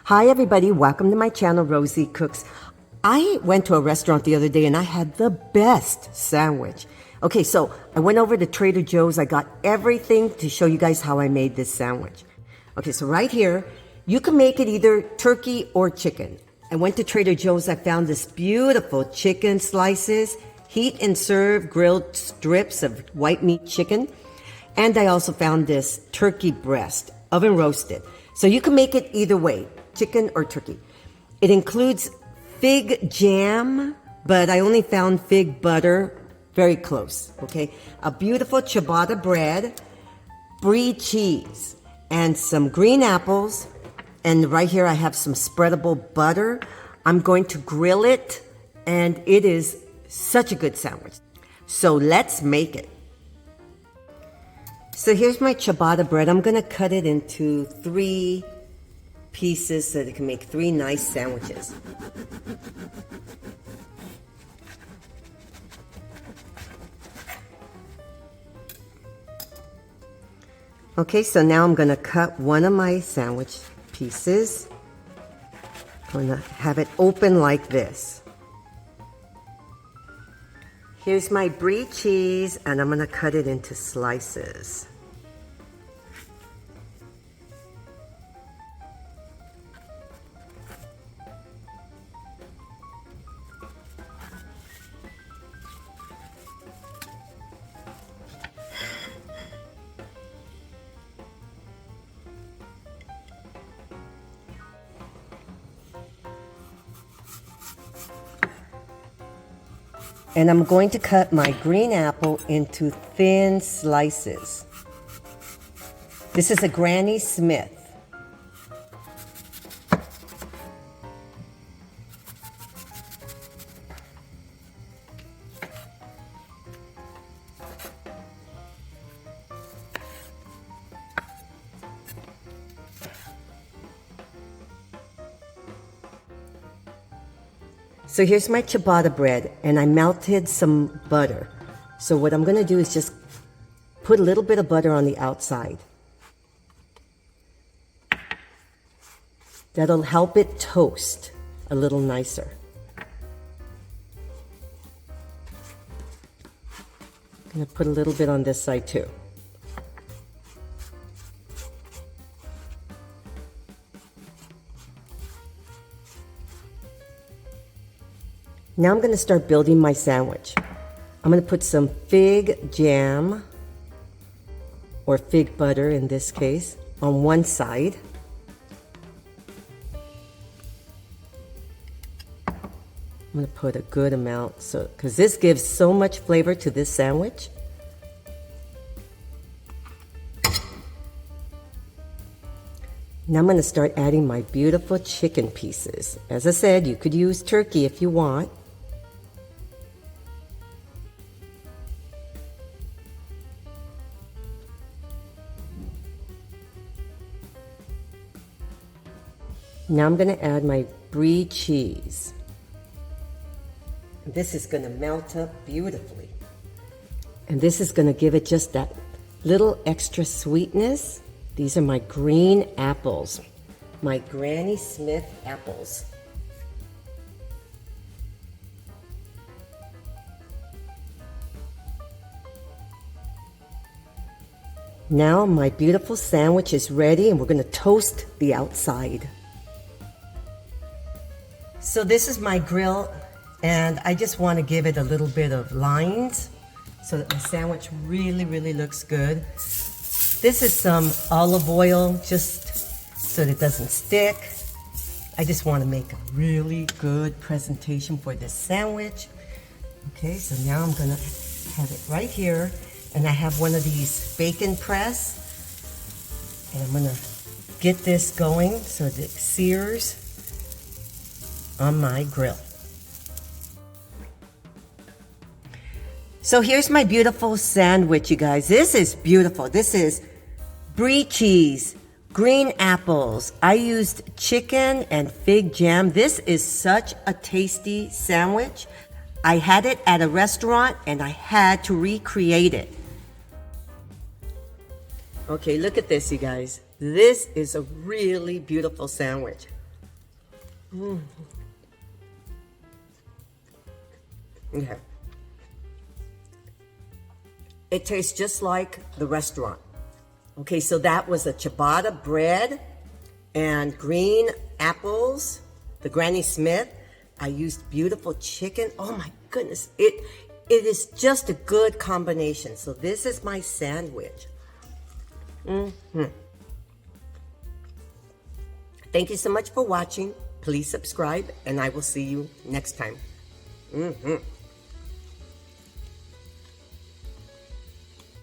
Hi everybody, welcome to my channel, Rosie Cooks. I went to a restaurant the other day and I had the best sandwich. Okay, so I went over to Trader Joe's. I got everything to show you guys how I made this sandwich. Okay, so right here, you can make it either turkey or chicken. I went to Trader Joe's. I found this beautiful chicken slices, heat and serve grilled strips of white meat chicken. And I also found this turkey breast, oven roasted. So you can make it either way, chicken or turkey. It includes fig jam, but I only found fig butter, very close, okay? A beautiful ciabatta bread, Brie cheese, and some green apples. And right here I have some spreadable butter. I'm going to grill it, and it is such a good sandwich. So let's make it. So here's my ciabatta bread. I'm gonna cut it into 3 pieces so that it can make 3 nice sandwiches. Okay, so now I'm gonna cut one of my sandwich pieces. I'm gonna have it open like this. Here's my Brie cheese, and I'm gonna cut it into slices. And I'm going to cut my green apple into thin slices. This is a Granny Smith. So here's my ciabatta bread, and I melted some butter. So what I'm gonna do is just put a little bit of butter on the outside. That'll help it toast a little nicer. I'm gonna put a little bit on this side too. Now I'm going to start building my sandwich. I'm going to put some fig jam, or fig butter in this case, on one side. I'm going to put a good amount, because this gives so much flavor to this sandwich. Now I'm going to start adding my beautiful chicken pieces. As I said, you could use turkey if you want. Now I'm going to add my Brie cheese. This is going to melt up beautifully. And this is going to give it just that little extra sweetness. These are my green apples, my Granny Smith apples. Now my beautiful sandwich is ready, and we're going to toast the outside. So this is my grill, and I just want to give it a little bit of lines so that my sandwich really, really looks good. This is some olive oil just so that it doesn't stick. I just want to make a really good presentation for this sandwich. Okay, so now I'm going to have it right here, and I have one of these bacon press, and I'm going to get this going so that it sears on my grill. So here's my beautiful sandwich, you guys. This is beautiful. This is Brie cheese, green apples. I used chicken and fig jam. This is such a tasty sandwich. I had it at a restaurant and I had to recreate it. Okay, look at this, you guys. This is a really beautiful sandwich. Okay. It tastes just like the restaurant. Okay, so that was a ciabatta bread and green apples, the Granny Smith. I used beautiful chicken. Oh my goodness, it is just a good combination. So this is my sandwich. Thank you so much for watching. Please subscribe, and I will see you next time.